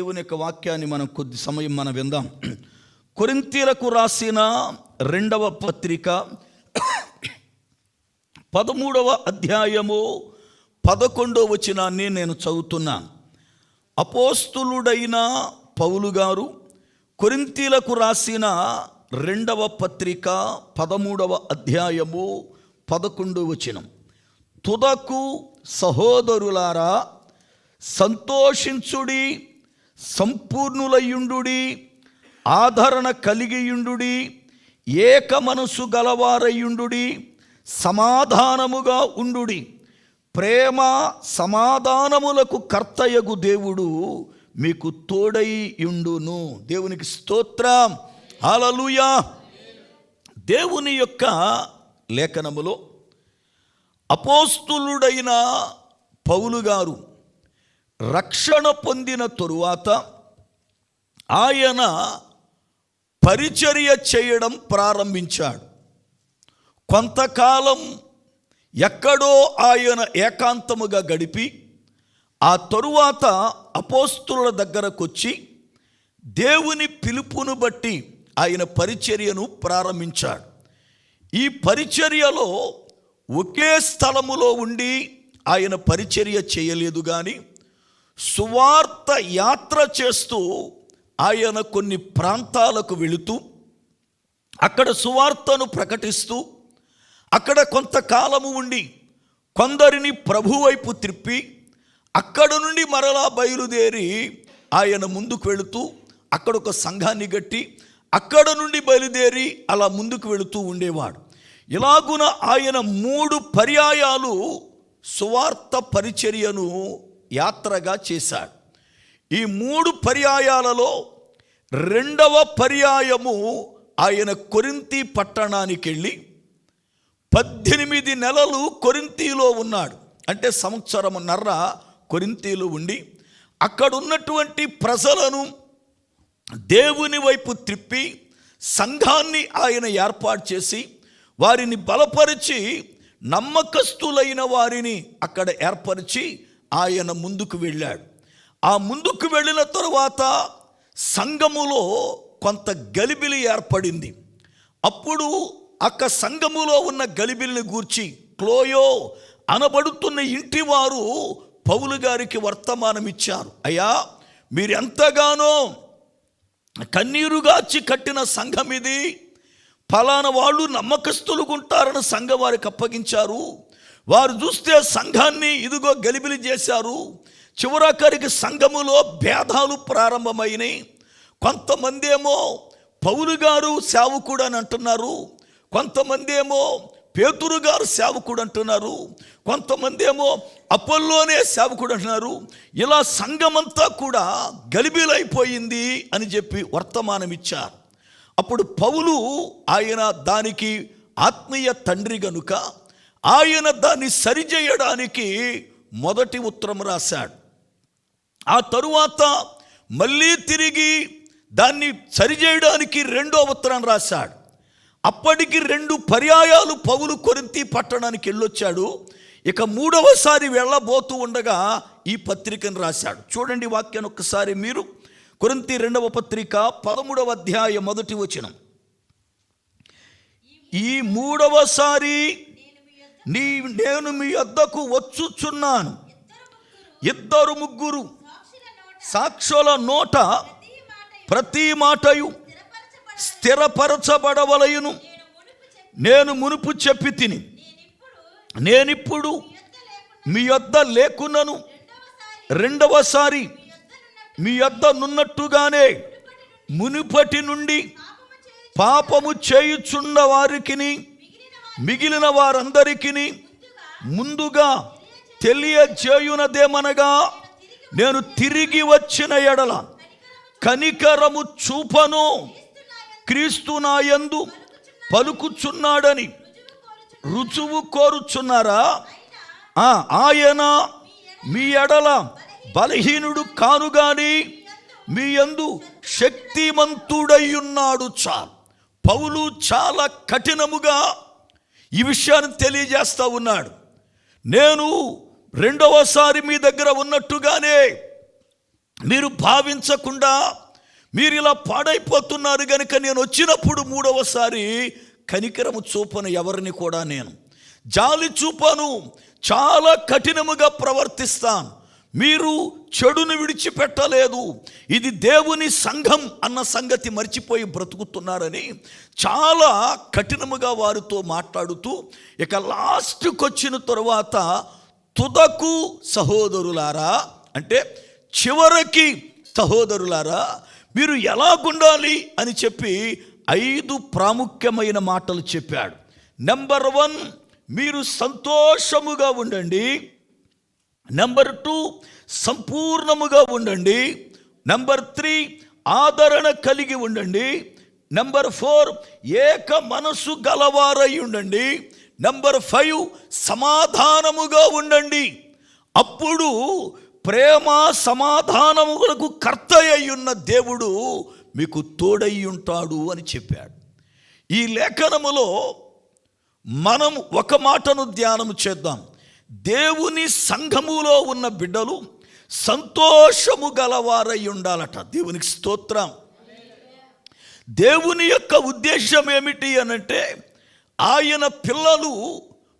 దేవుని యొక్క వాక్యాన్ని మనం కొద్ది సమయం మనం విందాం. కొరింథీయులకు రాసిన 2వ పత్రిక 13వ అధ్యాయము 11వ వచనాన్ని నేను చదువుతున్నాను. అపోస్తులుడైన పౌలు గారు కొరింథీయులకు రాసిన 2వ పత్రిక 13వ అధ్యాయము 11వ వచనం. తుదకు సహోదరులారా, సంతోషించుడి, సంపూర్ణులయ్యుండుడి, ఆదరణ కలిగియుండుడి, ఏక మనసు గలవారయ్యుండుడి, సమాధానముగా ఉండుడి. ప్రేమ సమాధానములకు కర్తయగు దేవుడు మీకు తోడై యుండును. దేవునికి స్తోత్రం, హల్లెలూయా. దేవుని యొక్క లేఖనములో అపోస్తులుడైన పౌలు గారు రక్షణ పొందిన తరువాత ఆయన పరిచర్య చేయడం ప్రారంభించాడు. కొంతకాలం ఎక్కడో ఆయన ఏకాంతముగా గడిపి ఆ తరువాత అపోస్తుల దగ్గరకు వచ్చి దేవుని పిలుపును బట్టి ఆయన పరిచర్యను ప్రారంభించాడు. ఈ పరిచర్యలో ఒకే స్థలములో ఉండి ఆయన పరిచర్య చేయలేదు, కానీ సువార్త యాత్ర చేస్తూ ఆయన కొన్ని ప్రాంతాలకు వెళుతూ అక్కడ సువార్తను ప్రకటిస్తూ అక్కడ కొంతకాలము ఉండి కొందరిని ప్రభు వైపు త్రిప్పి అక్కడ నుండి మరలా బయలుదేరి ఆయన ముందుకు వెళుతూ అక్కడ ఒక సంఘాన్ని కట్టి అక్కడ నుండి బయలుదేరి అలా ముందుకు వెళుతూ ఉండేవాడు. ఇలాగున ఆయన 3 పర్యాయాలు సువార్త పరిచర్యను యాత్రగా చేశాడు. ఈ 3 పర్యాయాలలో 2వ పర్యాయము ఆయన కొరింథీ పట్టణానికి వెళ్ళి 18 నెలలు కొరింథీలో ఉన్నాడు. అంటే 1.5 సంవత్సరమున్నర కొరింథీలో ఉండి అక్కడ ఉన్నటువంటి ప్రజలను దేవుని వైపు త్రిప్పి సంఘాన్ని ఆయన ఏర్పాటు చేసి వారిని బలపరిచి నమ్మకస్తులైన వారిని అక్కడ ఏర్పరిచి ఆయన ముందుకు వెళ్ళాడు. ఆ ముందుకు వెళ్ళిన తరువాత సంఘములో కొంత గలిబిలి ఏర్పడింది. అప్పుడు సంఘములో ఉన్న గలిబిలిని గూర్చి క్లోయో అనబడుతున్న ఇంటి వారు పౌలు గారికి వర్తమానం ఇచ్చారు. అయ్యా, మీరు ఎంతగానో కన్నీరుగాచి కట్టిన సంఘం ఇది, ఫలానా వాళ్ళు నమ్మకస్తులుగా ఉంటారని సంఘం వారికి అప్పగించారు. వారు చూస్తే సంఘాన్ని ఇదిగో గలిబిలి చేశారు. చివరాఖరికి సంఘములో భేదాలు ప్రారంభమైనాయి. కొంతమంది ఏమో పౌలు గారు సేవకుడు అని అంటున్నారు, కొంతమంది ఏమో పేతురు గారు సేవకుడు అంటున్నారు, కొంతమంది ఏమో అపోల్లోనే సేవకుడు అంటున్నారు. ఇలా సంఘమంతా కూడా గలిబిలైపోయింది అని చెప్పి వర్తమానం ఇచ్చారు. అప్పుడు పౌలు ఆయన దానికి ఆత్మీయ తండ్రి గనుక ఆయన దాన్ని సరిచేయడానికి మొదటి ఉత్తరం రాశాడు. ఆ తరువాత మళ్ళీ తిరిగి దాన్ని సరిచేయడానికి 2వ ఉత్తరం రాశాడు. అప్పటికి 2 పర్యాయాలు పౌలు కొరింథీ పట్టణానికి వెళ్ళొచ్చాడు. ఇక 3వసారి వెళ్ళబోతూ ఉండగా ఈ పత్రికను రాశాడు. చూడండి వాక్యాన్ని ఒక్కసారి మీరు. కొరింథీ 2వ పత్రిక 13వ అధ్యాయం 1వ వచనం. ఈ 3వసారి నేను మీ వద్దకు వచ్చుచున్నాను, 2-3 సాక్షుల నోట ప్రతి మాటయు స్థిరపరచబడవలయును. నేను మునుపు చెప్పి తిని, నేనిప్పుడు మీ వద్ద లేకున్నను, 2వసారి మీ వద్ద నున్నట్టుగానే మునుపటి నుండి పాపము చేయుచున్న వారికిని మిగిలిన వారందరికీ ముందుగా తెలియజేయునదేమనగా, నేను తిరిగి వచ్చిన ఎడల కనికరము చూపను, క్రీస్తు నా యందు పలుకుచున్నాడని రుజువు కోరుచున్నారా? ఆయన మీ ఎడల బలహీనుడు కానుగాని మీ యందు శక్తిమంతుడయ్యున్నాడు. చాలు. పౌలు చాలా కఠినముగా ఈ విషయాన్ని తెలియజేస్తా ఉన్నాడు. నేను 2వసారి మీ దగ్గర ఉన్నట్టుగానే మీరు భావించకుండా మీరు ఇలా పాడైపోతున్నారు గనుక నేను వచ్చినప్పుడు మూడవసారి కనికరము చూపను ఎవరిని కూడా, నేను జాలి చూపను, చాలా కఠినముగా ప్రవర్తిస్తాను. మీరు చెడును విడిచిపెట్టలేదు, ఇది దేవుని సంఘం అన్న సంగతి మర్చిపోయి బ్రతుకుతున్నారని చాలా కఠినముగా వారితో మాట్లాడుతూ ఇక లాస్ట్కి వచ్చిన తరువాత తుదకు సహోదరులారా, అంటే చివరికి సహోదరులారా మీరు ఎలాగుండాలి అని చెప్పి 5 ప్రాముఖ్యమైన మాటలు చెప్పాడు. నెంబర్ 1, మీరు సంతోషముగా ఉండండి. నెంబర్ 2, సంపూర్ణముగా ఉండండి. నెంబర్ 3, ఆదరణ కలిగి ఉండండి. నెంబర్ 4, ఏక మనసు గలవారై ఉండండి. నెంబర్ 5, సమాధానముగా ఉండండి. అప్పుడు ప్రేమ సమాధానములకు కర్త అయ్యున్న దేవుడు మీకు తోడై ఉంటాడు అని చెప్పాడు. ఈ లేఖనములో మనం ఒక మాటను ధ్యానము చేద్దాం. దేవుని సంఘములో ఉన్న బిడ్డలు సంతోషము గలవారై ఉండాలట. దేవునికి స్తోత్రం. దేవుని యొక్క ఉద్దేశం ఏమిటి అనంటే, ఆయన పిల్లలు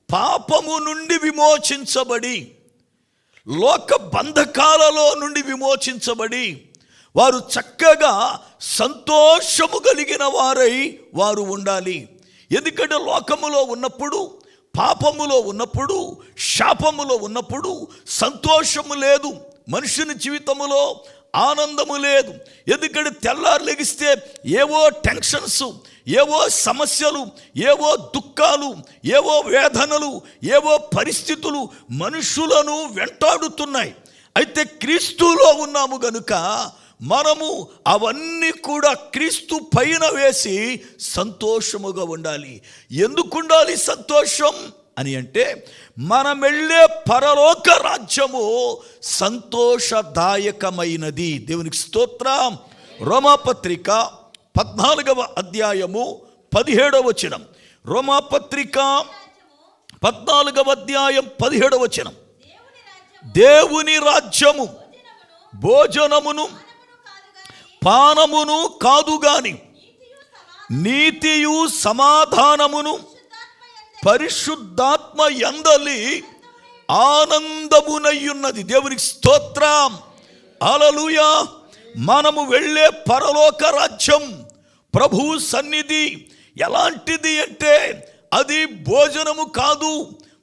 పాపము నుండి విమోచించబడి, లోక బంధకాలలో నుండి విమోచించబడి, వారు చక్కగా సంతోషము కలిగిన వారై వారు ఉండాలి. ఎందుకంటే లోకములో ఉన్నప్పుడు, పాపములో ఉన్నప్పుడు, శాపములో ఉన్నప్పుడు సంతోషము లేదు, మనుషుని జీవితములో ఆనందము లేదు. ఎందుకంటే తెల్లారు లెగిస్తే ఏవో టెన్షన్స్, ఏవో సమస్యలు, ఏవో దుఃఖాలు, ఏవో వేదనలు, ఏవో పరిస్థితులు మనుషులను వెంటాడుతున్నాయి. అయితే క్రీస్తులో ఉన్నాము గనుక మనము అవన్నీ కూడా క్రీస్తు పైన వేసి సంతోషముగా ఉండాలి. ఎందుకు ఉండాలి సంతోషం అని అంటే, మనం వెళ్ళే పరలోక రాజ్యము సంతోషదాయకమైనది. దేవునికి స్తోత్రం. రోమాపత్రిక 14వ అధ్యాయము 17వ వచనం. రోమాపత్రిక 14వ అధ్యాయం 17వ వచనం. దేవుని రాజ్యము భోజనమును పానమును కాదు గాని నీతియు సమాధానమును పరిశుద్ధాత్మ యందలి ఆనందమునయ్యున్నది. దేవునికి స్తోత్రం. హల్లెలూయా. మనము వెళ్ళే పరలోక రాజ్యం, ప్రభు సన్నిధి ఎలాంటిది అంటే, అది భోజనము కాదు,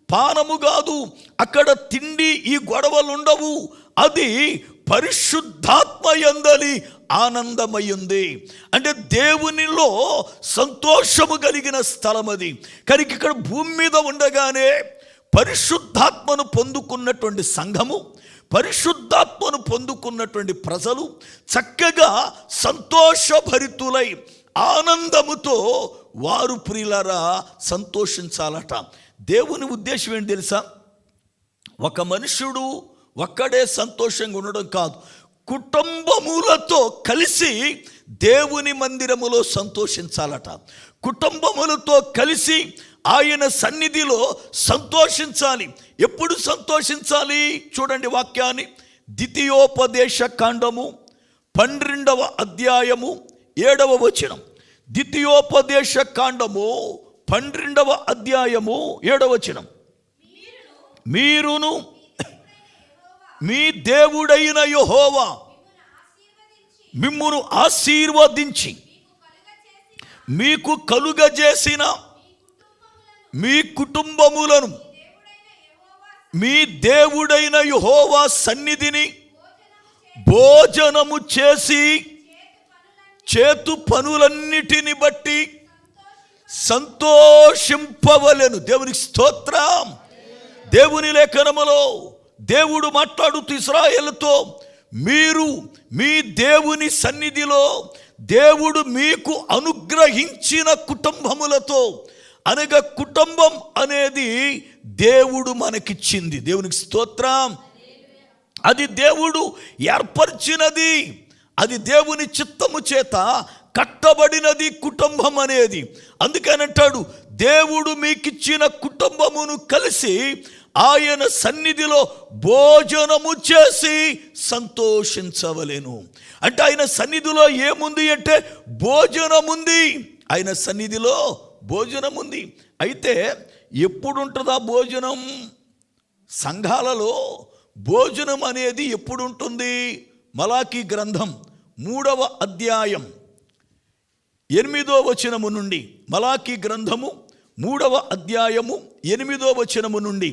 పానము కాదు, అక్కడ తిండి ఈ గొడవలు ఉండవు. అది పరిశుద్ధాత్మ యందలి ఆనందమయ్యింది. అంటే దేవునిలో సంతోషము కలిగిన స్థలం అది. కానీ ఇక్కడ భూమి మీద ఉండగానే పరిశుద్ధాత్మను పొందుకున్నటువంటి సంఘము, పరిశుద్ధాత్మను పొందుకున్నటువంటి ప్రజలు చక్కగా సంతోషభరితులై ఆనందముతో వారు ప్రియులారా సంతోషించాలట. దేవుని ఉద్దేశం ఏంటి తెలుసా? ఒక మనుషుడు ఒక్కడే సంతోషంగా ఉండడం కాదు, కుటుంబములతో కలిసి దేవుని మందిరములో సంతోషించాలట. కుటుంబములతో కలిసి ఆయన సన్నిధిలో సంతోషించాలి. ఎప్పుడు సంతోషించాలి? చూడండి వాక్యాన్ని. ద్వితీయోపదేశ కాండము 12వ అధ్యాయము 7వ వచనం. ద్వితీయోపదేశ కాండము 12వ అధ్యాయము 7వ వచనం. మీరును మీ దేవుడైన యెహోవా మిమ్మును ఆశీర్వదించి మీకు కలుగజేసిన మీ కుటుంబములను మీ దేవుడైన యెహోవా సన్నిధిని భోజనము చేసి చేతు పనులన్నిటిని బట్టి సంతోషింపవలెను. దేవునికి స్తోత్రం. దేవుని లేఖనములో దేవుడు మాట్లాడుతూ ఇశ్రాయేలుతో, మీరు మీ దేవుని సన్నిధిలో దేవుడు మీకు అనుగ్రహించిన కుటుంబములతో, అనగా కుటుంబం అనేది దేవుడు మనకిచ్చింది. దేవునికి స్తోత్రం. అది దేవుడు ఏర్పరిచినది, అది దేవుని చిత్తము చేత కట్టబడినది కుటుంబం అనేది. అందుకనంటాడు, దేవుడు మీకిచ్చిన కుటుంబమును కలిసి ఆయన సన్నిధిలో భోజనము చేసి సంతోషించవలెను. అంటే ఆయన సన్నిధిలో ఏముంది అంటే భోజనముంది. ఆయన సన్నిధిలో భోజనముంది. అయితే ఎప్పుడు ఉంటుందా భోజనం? సంఘాలలో భోజనం అనేది ఎప్పుడు ఉంటుంది? మలాకీ గ్రంథం 3వ అధ్యాయం 8వ వచనము నుండి, మలాకీ గ్రంథము 3వ అధ్యాయము 8వ వచనము నుండి,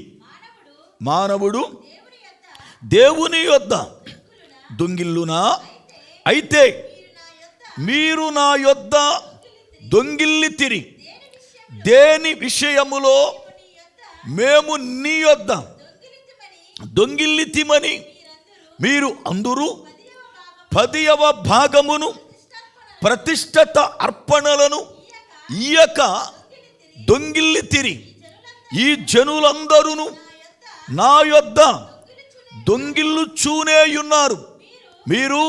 మానవుడు దేవుని యొద్ద దొంగిల్లునా? అయితే మీరు నా యొద్ద దొంగిల్లితిరి. దేని విషయములో? మేము నీ యొద్ద దొంగిల్లితిమని మీరు అందరూ 10వ భాగమును ప్రతిష్ఠిత అర్పణలను ఇయ్యక దొంగిల్లితిరి. ఈ జనులందరూ నా యొద్ద దొంగిల్లుచూనేయున్నారు. మీరు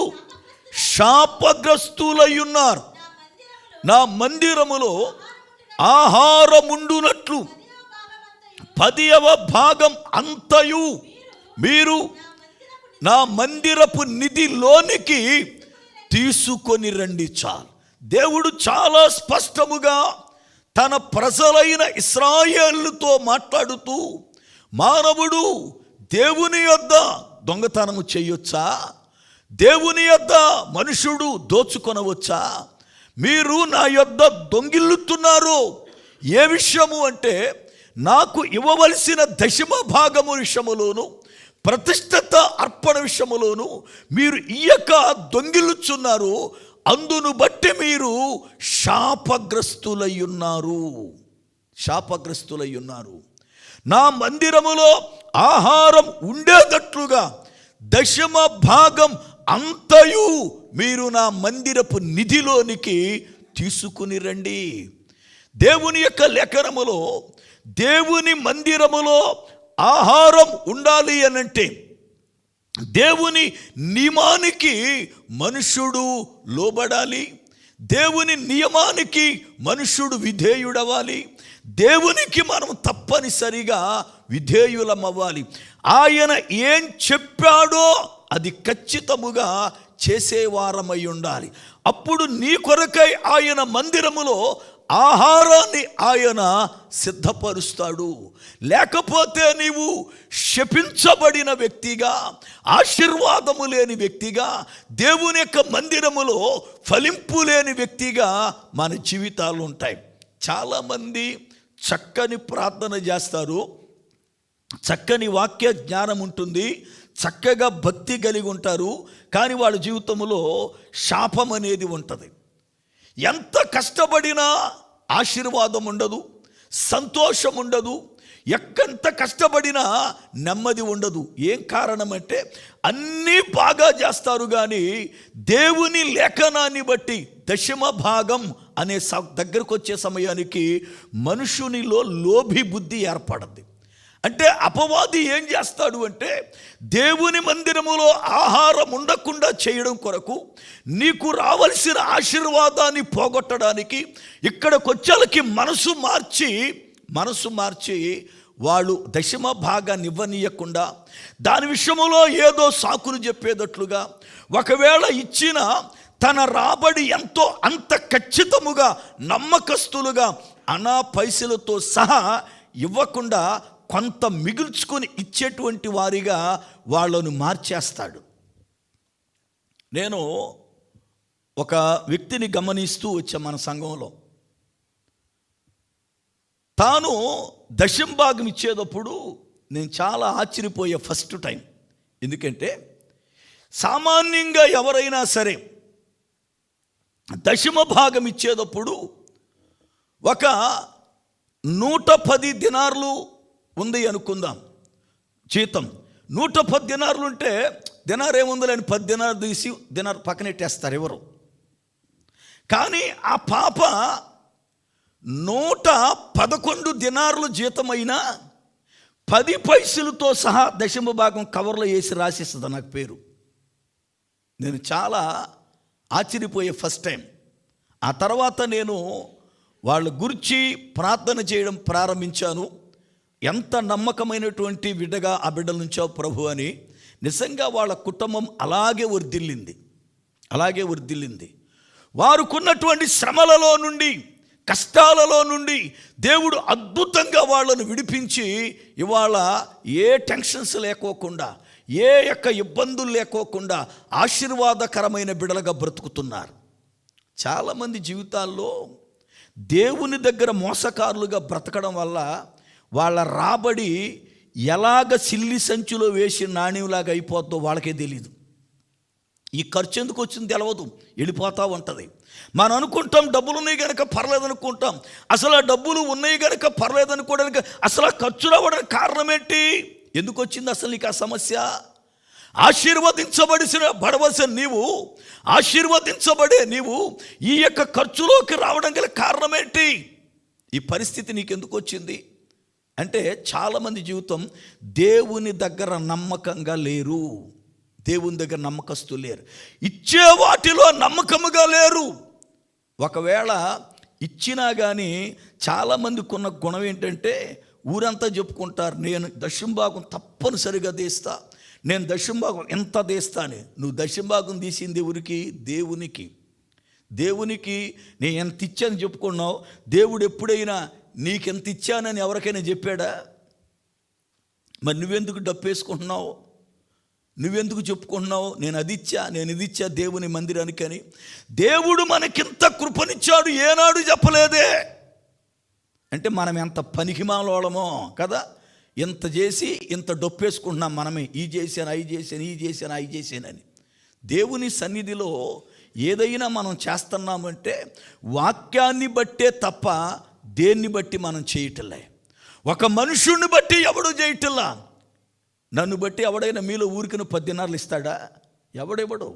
శాపగ్రస్తులయ్యున్నారు. నా మందిరములో ఆహారముండునట్లు 10వ భాగం అంతయు మీరు నా మందిరపు నిధిలోనికి తీసుకొని రండి. చాలు. దేవుడు చాలా స్పష్టముగా తన ప్రజలైన ఇశ్రాయేలుతో మాట్లాడుతూ, మానవుడు దేవుని యొద్ద దొంగతనము చేయొచ్చా? దేవుని యొద్ద మనుషుడు దోచుకొనవచ్చా? మీరు నా యొద్ద దొంగిల్లుతున్నారు. ఏ విషయము అంటే, నాకు ఇవ్వవలసిన దశమ భాగము విషయములోను ప్రతిష్ఠిత అర్పణ విషయములోను మీరు ఇయ్యక దొంగిల్లుచున్నారు. అందును బట్టి మీరు శాపగ్రస్తులయ్యున్నారు. నా మందిరములో ఆహారం ఉండేటట్లుగా దశమ భాగం అంతయు మీరు నా మందిరపు నిధిలోనికి తీసుకుని రండి. దేవుని యొక్క లేఖనములో దేవుని మందిరములో ఆహారం ఉండాలి అనంటే దేవుని నియమానికి మనుష్యుడు లోబడాలి. దేవుని నియమానికి మనుష్యుడు విధేయుడవ్వాలి. దేవునికి మనం తప్పనిసరిగా విధేయులమవ్వాలి. ఆయన ఏం చెప్పాడో అది ఖచ్చితముగా చేసేవారమై ఉండాలి. అప్పుడు నీ కొరకై ఆయన మందిరములో ఆహారాన్ని ఆయన సిద్ధపరుస్తాడు. లేకపోతే నీవు శపించబడిన వ్యక్తిగా, ఆశీర్వాదము లేని వ్యక్తిగా, దేవుని యొక్క మందిరములో ఫలింపు లేని వ్యక్తిగా మన జీవితాలు ఉంటాయి. చాలామంది చక్కని ప్రార్థన చేస్తారు, చక్కని వాక్య జ్ఞానం ఉంటుంది, చక్కగా భక్తి కలిగి ఉంటారు. కానీ వాళ్ళ జీవితంలో శాపం అనేది ఉంటుంది. ఎంత కష్టపడినా ఆశీర్వాదం ఉండదు, సంతోషం ఉండదు. ఎంత కష్టపడినా నెమ్మది ఉండదు. ఏం కారణం అంటే అన్నీ బాగా చేస్తారు, కానీ దేవుని లేఖనాన్ని బట్టి దశమ భాగం అనే దగ్గరకు వచ్చే సమయానికి మనుషునిలో లోభి బుద్ధి ఏర్పడద్ది. అంటే అపవాది ఏం చేస్తాడు అంటే, దేవుని మందిరములో ఆహారం ఉండకుండా చేయడం కొరకు, నీకు రావలసిన ఆశీర్వాదాన్ని పోగొట్టడానికి ఇక్కడికి వచ్చేలకి మనసు మార్చి వాళ్ళు దశమ భాగాన్ని ఇవ్వనీయకుండా, దాని విషయంలో ఏదో సాకులు చెప్పేటట్లుగా, ఒకవేళ ఇచ్చిన తన రాబడి ఎంతో అంత ఖచ్చితముగా నమ్మకస్తులుగా అనా పైసలతో సహా ఇవ్వకుండా కొంత మిగుల్చుకొని ఇచ్చేటువంటి వారిగా వాళ్ళను మార్చేస్తాడు. నేను ఒక వ్యక్తిని గమనిస్తూ వచ్చా మన సంఘంలో. తాను దశమ భాగం ఇచ్చేటప్పుడు నేను చాలా ఆశ్చర్యపోయే ఫస్ట్ టైం. ఎందుకంటే సామాన్యంగా ఎవరైనా సరే దశమ భాగం ఇచ్చేటప్పుడు ఒక 110 దినార్లు ఉంది అనుకుందాం జీతం. 110 దినార్లు ఉంటే దినార్ ఏముందని 10 దినార్ తీసి దినార్ పక్కనెట్టేస్తారు ఎవరు. కానీ ఆ పాప 111 దినార్లు జీతమైనా 10 పైసలతో సహా దశమ భాగం కవర్లో వేసి రాసిస్తుంది నాకు పేరు. నేను చాలా ఆశ్చర్యపోయే ఫస్ట్ టైం. ఆ తర్వాత నేను వాళ్ళ గురించి ప్రార్థన చేయడం ప్రారంభించాను. ఎంత నమ్మకమైనటువంటి బిడ్డగా ఆ బిడ్డల నుంచావు ప్రభు అని నిజంగా వాళ్ళ కుటుంబం అలాగే వర్ధిల్లింది. వారుకున్నటువంటి శ్రమలలో నుండి, కష్టాలలో నుండి దేవుడు అద్భుతంగా వాళ్ళను విడిపించి ఇవాళ ఏ టెన్షన్స్ లేకోకుండా, ఏ యొక్క ఇబ్బందులు లేకోకుండా ఆశీర్వాదకరమైన బిడ్డలుగా బ్రతుకుతున్నారు. చాలామంది జీవితాల్లో దేవుని దగ్గర మోసకారులుగా బ్రతకడం వల్ల వాళ్ళ రాబడి ఎలాగ సిల్లి సంచులో వేసి నాణ్యంలాగా అయిపోద్దో వాళ్ళకే తెలియదు. ఈ ఖర్చు ఎందుకు వచ్చింది తెలవదు, వెళ్ళిపోతూ ఉంటుంది. మనం అనుకుంటాం డబ్బులు ఉన్నాయి కనుక పర్లేదు అనుకుంటాం. అసలు ఆ డబ్బులు ఉన్నాయి కనుక పర్లేదు అనుకోవడానికి అసలు ఆ ఖర్చు రావడానికి కారణం ఏంటి? ఎందుకు వచ్చింది అసలు నీకు ఆ సమస్య? ఆశీర్వదించబడవలసిన నీవు ఈ యొక్క ఖర్చులోకి రావడం గల కారణం ఏంటి? ఈ పరిస్థితి నీకు ఎందుకు వచ్చింది అంటే చాలామంది జీవితం దేవుని దగ్గర నమ్మకంగా లేరు, దేవుని దగ్గర నమ్మకస్తులు లేరు, ఇచ్చే వాటిలో నమ్మకముగా లేరు. ఒకవేళ ఇచ్చినా కానీ చాలామందికి ఉన్న గుణం ఏంటంటే ఊరంతా చెప్పుకుంటారు, నేను దశంభాగం తప్పనిసరిగా తీస్తా, నేను దశంభాగం ఎంత తీస్తాను. నువ్వు దశంభాగం తీసింది ఎవరికి? దేవునికి నేను ఎంత ఇచ్చాను చెప్పుకున్నావు. దేవుడు ఎప్పుడైనా నీకెంత ఇచ్చానని ఎవరికైనా చెప్పాడా? మరి నువ్వెందుకు డప్పేసుకుంటున్నావు? నువ్వెందుకు చెప్పుకుంటున్నావు నేను ఇది ఇచ్చా దేవుని మందిరానికి అని? దేవుడు మనకింత కృపనిచ్చాడు ఏనాడు చెప్పలేదే. అంటే మనం ఎంత పనికిమాలోళమో కదా, ఇంత చేసి ఇంత డొప్పేసుకుంటున్నాం మనమే, ఈ చేశానని. దేవుని సన్నిధిలో ఏదైనా మనం చేస్తున్నామంటే వాక్యాన్ని బట్టే తప్ప దేన్ని బట్టి మనం చేయటలే. ఒక మనుషుడిని బట్టి ఎవడు చేయటల్లా. నన్ను బట్టి ఎవడైనా మీలో ఊరికిన 10 దినార్లు ఇస్తాడా? ఎవడెవడు?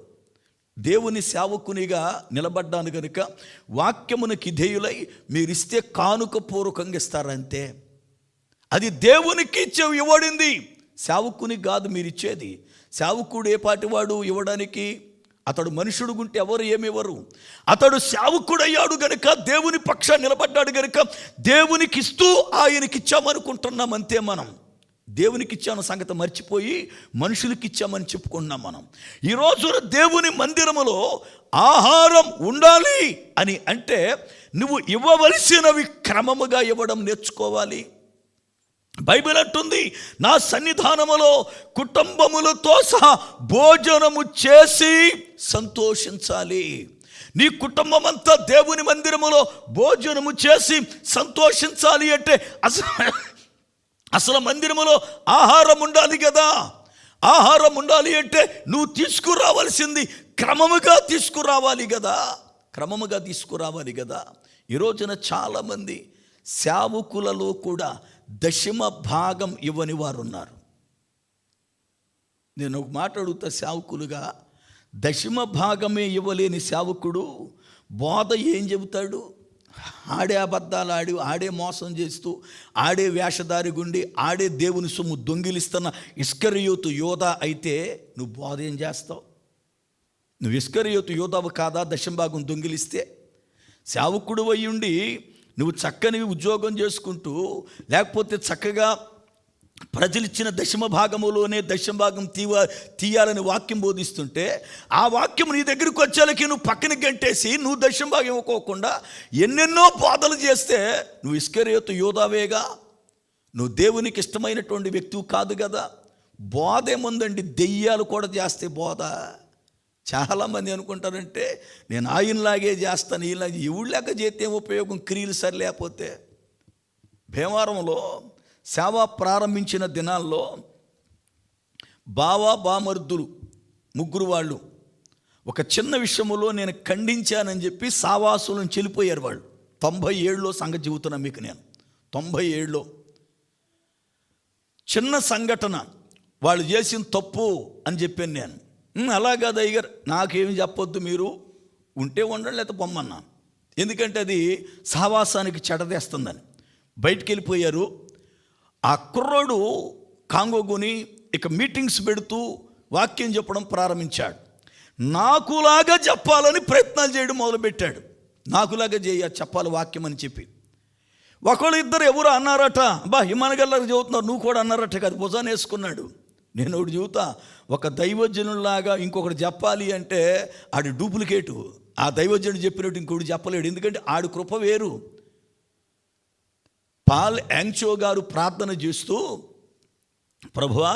దేవుని సేవకునిగా నిలబడ్డాను కనుక వాక్యమునకి విధేయులై మీరిస్తే కానుక పూర్వకంగా ఇస్తారంతే. అది దేవునికి ఇవ్వడింది, సేవకునికి కాదు మీరు ఇచ్చేది. సేవకుడు ఏ పాటివాడు ఇవ్వడానికి? అతడు మనుషుడు గుంటే ఎవరు ఏమివ్వరు. అతడు సేవకుడయ్యాడు గనుక, దేవుని పక్షాన్ని నిలబడ్డాడు గనుక దేవునికి ఇస్తూ ఆయనకి ఇచ్చామనుకుంటున్నాం అంతే. మనం దేవునికి ఇచ్చామన్న సంగతి మర్చిపోయి మనుషులకి ఇచ్చామని చెప్పుకుంటున్నాం మనం. ఈరోజు దేవుని మందిరములో ఆహారం ఉండాలి అని అంటే నువ్వు ఇవ్వవలసినవి క్రమముగా ఇవ్వడం నేర్చుకోవాలి. బైబిల్ అంటుంది, నా సన్నిధానములో కుటుంబములతో సహా భోజనము చేసి సంతోషించాలి. నీ కుటుంబం అంతా దేవుని మందిరములో భోజనము చేసి సంతోషించాలి అంటే అసలు మందిరములో ఆహారం ఉండాలి కదా. ఆహారం ఉండాలి అంటే నువ్వు తీసుకురావాల్సింది క్రమముగా తీసుకురావాలి కదా. ఈ రోజున చాలామంది సేవకులలో కూడా 10వ భాగం ఇవ్వని వారు ఉన్నారు. నేను ఒక మాట అడుగుతా, సేవకులుగా 10వ భాగమే ఇవ్వలేని సేవకుడు బోధ ఏం చెబుతాడు? ఆడే అబద్ధాలు ఆడి, ఆడే మోసం చేస్తూ, ఆడే వేషధారి గుండి, ఆడే దేవుని సొమ్ము దొంగిలిస్తున్న ఇస్కరియోతు యోధా అయితే నువ్వు బోధ ఏం చేస్తావు? నువ్వు ఇస్కరియోతు యోధావు కాదా? 10వ భాగం దొంగిలిస్తే సేవకుడు అయ్యుండి నువ్వు చక్కని ఉద్యోగం చేసుకుంటూ, లేకపోతే చక్కగా ప్రజలిచ్చిన 10వ భాగములోనే 10వ భాగం తీయాలని వాక్యం బోధిస్తుంటే ఆ వాక్యం నీ దగ్గరికి వచ్చేలకి నువ్వు పక్కన గంటేసి నువ్వు 10వ భాగం ఇవ్వకోకుండా ఎన్నెన్నో బోధలు చేస్తే నువ్వు ఇస్కరియోతు యోధావేగా. నువ్వు దేవునికి ఇష్టమైనటువంటి వ్యక్తివి కాదు కదా. బోధ ఏముందండి, దెయ్యాలు కూడా చేస్తే బోధ. చాలామంది అనుకుంటారంటే నేను ఆయనలాగే చేస్తాను, ఇలాగే ఎవళ్ళాక చేస్తే ఉపయోగం, క్రియలు సరిలేకపోతే. భీమవరంలో సేవ ప్రారంభించిన దినాల్లో బామర్దులు 3 వాళ్ళు ఒక చిన్న విషయంలో నేను ఖండించానని చెప్పి సావాసులను చెలిపోయారు వాళ్ళు. 97లో సంగతి చెబుతున్నా మీకు నేను. 97లో చిన్న సంఘటన, వాళ్ళు చేసిన తప్పు అని చెప్పాను నేను. అలాగా దయ్యగారు నాకేమి చెప్పొద్దు, మీరు ఉంటే ఉండండి లేకపోతే పొమ్మన్నా. ఎందుకంటే అది సహవాసానికి చెడదేస్తుందని బయటికి వెళ్ళిపోయారు. ఆ కుర్రోడు కాంగోగుని ఇక మీటింగ్స్ పెడుతూ వాక్యం చెప్పడం ప్రారంభించాడు. నాకులాగా చెప్పాలని ప్రయత్నాలు చేయడం మొదలుపెట్టాడు. నాకులాగా చెప్పాలి వాక్యం అని చెప్పి ఒకళ్ళు ఇద్దరు ఎవరు అన్నారట, బా హిమానగల్లాగా చెబుతున్నారు, నువ్వు కూడా అన్నారట కాదు, భుజాన్ని వేసుకున్నాడు. నేను ఒకటి చెబుతా, ఒక దైవజనులాగా ఇంకొకటి చెప్పాలి అంటే ఆడి డూప్లికేటు. ఆ దైవజనుడు చెప్పినట్టు ఇంకొకటి చెప్పలేడు, ఎందుకంటే ఆడి కృప వేరు. పాల్ యాంగ్చో గారు ప్రార్థన చేస్తూ, ప్రభువా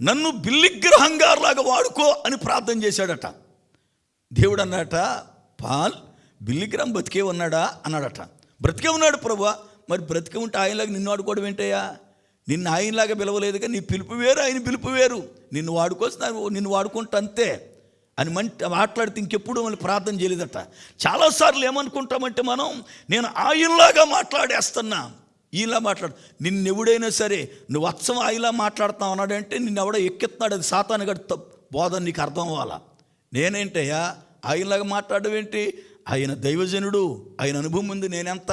నన్ను బిల్లిగ్రహంగారులాగా వాడుకో అని ప్రార్థన చేశాడట. దేవుడు అన్నాడట, పాల్ బిల్లిగ్రహం బతికే ఉన్నాడా అన్నాడట. బ్రతికే ఉన్నాడు ప్రభువా. మరి బ్రతికే ఉంటే ఆయనలాగా నిన్ను వాడుకోవడం ఏంటయ్యా? నిన్ను ఆయనలాగా పిలవలేదుగా, నీ పిలుపు వేరు ఆయన పిలుపు వేరు. నిన్ను నిన్ను వాడుకుంటా అంతే అని మాట్లాడితే ఇంకెప్పుడు మళ్ళీ ప్రార్థన చేయలేదట. చాలాసార్లు ఏమనుకుంటామంటే మనం, నేను ఆయనలాగా మాట్లాడేస్తున్నా, ఈలా నిన్నెవడైనా సరే నువ్వు అచ్చం ఆయనలా మాట్లాడుతావు అన్నాడంటే నిన్నెవడో ఎక్కిస్తున్నాడు, అది సాతాను గడి బోధన నీకు అర్థం అవ్వాలా. నేనేంటయ్యా ఆయనలాగా మాట్లాడడం ఏంటి? ఆయన దైవజనుడు, ఆయన అనుభవం ఉంది, నేనెంత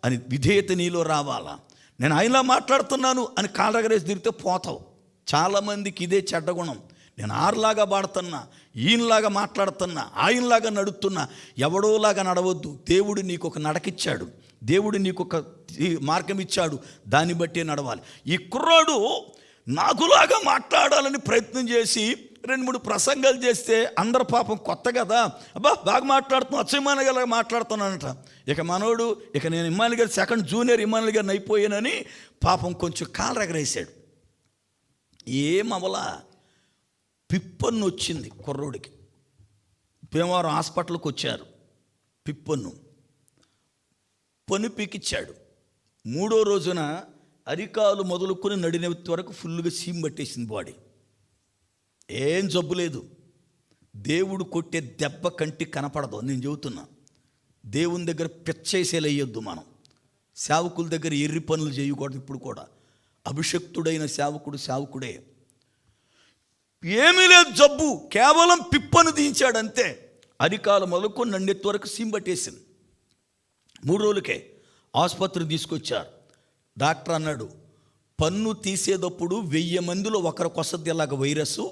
అని విధేయత నీలో రావాలా. నేను ఆయనలా మాట్లాడుతున్నాను అని కాళ్ళగరేసి తిరిగితే పోతావు. చాలామందికి ఇదే చెడ్డ గుణం. నేను ఆరులాగా పాడుతున్నా, ఈయనలాగా మాట్లాడుతున్నా, ఆయనలాగా నడుస్తున్నా. ఎవడోలాగా నడవద్దు. దేవుడు నీకు ఒక నడకిచ్చాడు, దేవుడు నీకు ఒక మార్గం ఇచ్చాడు, దాన్ని బట్టే నడవాలి. ఈ కుర్రాడు నాకులాగా మాట్లాడాలని ప్రయత్నం చేసి 2-3 ప్రసంగాలు చేస్తే అందరు పాపం కొత్త కదా, అబ్బా బాగా మాట్లాడుతున్నావు, అచ్చమాన గల మాట్లాడుతున్నానంట. ఇక మనోడు, ఇక నేను ఇమ్మానుల్ గారు సెకండ్ జూనియర్ ఇమ్మానుల్ గారిని అయిపోయానని పాపం కొంచెం కాలు ఎగరేసాడు. ఏమవలా, పిప్పన్ను వచ్చింది కుర్రోడికి. భీమవరం హాస్పిటల్కి వచ్చారు, పిప్పన్ను పనిపీకిచ్చాడు. 3వ రోజున అరికాలు మొదలుకొని నడినెత్తి వరకు ఫుల్గా సీమ్ పట్టేసింది బాడీ. ఏం జబ్బు లేదు. దేవుడు కొట్టే దెబ్బ కంటికి కనపడదు. నేను చెబుతున్నా, దేవుని దగ్గర పిచ్చేసేలయ్యొద్దు. మనం సేవకుల దగ్గర ఎర్రి పనులు చేయకూడదు. ఇప్పుడు కూడా అభిషక్తుడైన సేవకుడే. ఏమీ లేదు జబ్బు, కేవలం పిప్పను దించాడంతే. అరికాలు మొదలుకొని నన్నెత్తి వరకు సీమ్ పట్టేసింది. 3 రోజులకే ఆసుపత్రికి తీసుకొచ్చారు. డాక్టర్ అన్నాడు, పన్ను తీసేటప్పుడు 1000 మందిలో ఒకరికి వస్తుంది ఇలాగ వైరస్.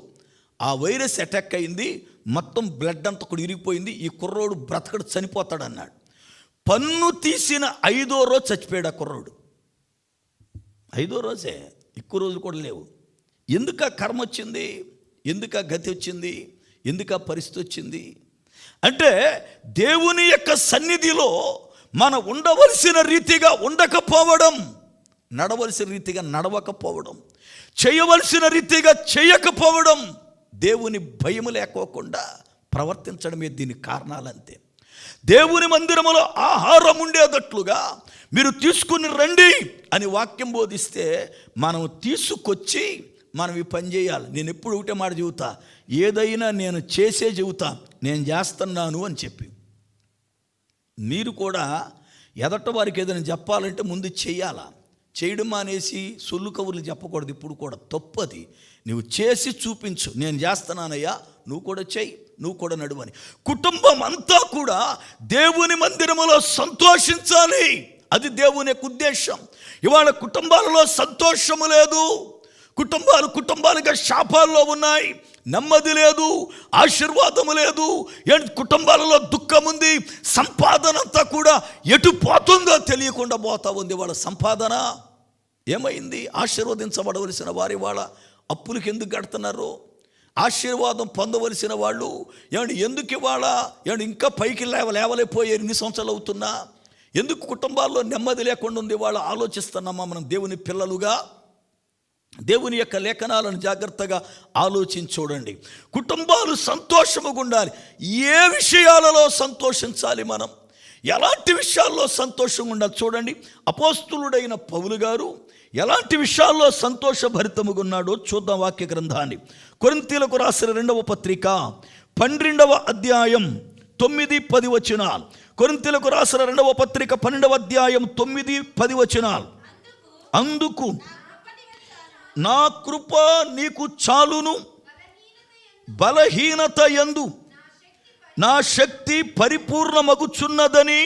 ఆ వైరస్ అటాక్ అయింది, మొత్తం బ్లడ్ అంతా కూడా ఇరిగిపోయింది, ఈ కుర్రోడు బ్రతకడు, చనిపోతాడు అన్నాడు. పన్ను తీసిన 5వ రోజు చచ్చిపోయాడు ఆ కుర్రోడు. 5వ రోజే, ఎక్కువ రోజులు కూడా లేవు. ఎందుకు ఆ కర్మ వచ్చింది? ఎందుకు ఆ గతి వచ్చింది? ఎందుకు ఆ పరిస్థితి వచ్చింది? అంటే దేవుని యొక్క సన్నిధిలో మనం ఉండవలసిన రీతిగా ఉండకపోవడం, నడవలసిన రీతిగా నడవకపోవడం, చేయవలసిన రీతిగా చేయకపోవడం, దేవుని భయము లేకోకుండా ప్రవర్తించడమే దీనికి కారణాలంతే. దేవుని మందిరములో ఆహారం ఉండేటట్లుగా మీరు తీసుకుని రండి అని వాక్యం బోధిస్తే మనం తీసుకొచ్చి మనం ఈ పని చేయాలి. నేను ఎప్పుడు ఒకటే మాట చెబుతా, ఏదైనా నేను చేసే చెబుతా, నేను చేస్తున్నాను అని చెప్పి. మీరు కూడా ఎదట వారికి ఏదైనా చెప్పాలంటే ముందు చెయ్యాలా. చేయడం అనేసి సొల్లు కబుర్లు చెప్పకూడదు. ఇప్పుడు కూడా తప్పది. నువ్వు చేసి చూపించు, నేను చేస్తున్నానయ్యా, నువ్వు కూడా చెయ్యి, నువ్వు కూడా నడువని. కుటుంబం అంతా కూడా దేవుని మందిరములో సంతోషించాలి. అది దేవుని యొక్క ఉద్దేశం. ఇవాళ కుటుంబాలలో సంతోషము లేదు, కుటుంబాలుగా శాపాల్లో ఉన్నాయి, నెమ్మది లేదు, ఆశీర్వాదము లేదు. కుటుంబాలలో దుఃఖం ఉంది, సంపాదన అంతా కూడా ఎటు పోతుందో తెలియకుండా పోతా ఉంది. వాళ్ళ సంపాదన ఏమైంది? ఆశీర్వదించబడవలసిన వారి వాళ్ళ అప్పులకి ఎందుకు కడుతున్నారు? ఆశీర్వాదం పొందవలసిన వాళ్ళు ఎందుకు ఇవాళ ఇంకా పైకి లేవలేకపోయారు? 2 సంవత్సరాలు అవుతున్నా ఎందుకు కుటుంబాల్లో నెమ్మది లేకుండా ఉంది? వాళ్ళు ఆలోచిస్తున్నామా? మనం దేవుని పిల్లలుగా దేవుని యొక్క లేఖనాలను జాగ్రత్తగా ఆలోచించి చూడండి. కుటుంబాలు సంతోషముగా ఉండాలి. ఏ విషయాలలో సంతోషించాలి? మనం ఎలాంటి విషయాల్లో సంతోషంగా ఉండాలి? చూడండి, అపోస్తులుడైన పౌలు గారు ఎలాంటి విషయాల్లో సంతోషభరితముగా ఉన్నాడో చూద్దాం వాక్య గ్రంథాన్ని. కొరింథీయులకు రాసిన 2వ పత్రిక 12వ అధ్యాయం 9-10 వచనాలు. కొరింథీయులకు రాసిన 2వ పత్రిక 12వ అధ్యాయం 9-10 వచనాలు. అందుకు నా కృప నీకు చాలును, బలహీనత యందు నా శక్తి పరిపూర్ణమగుచున్నదని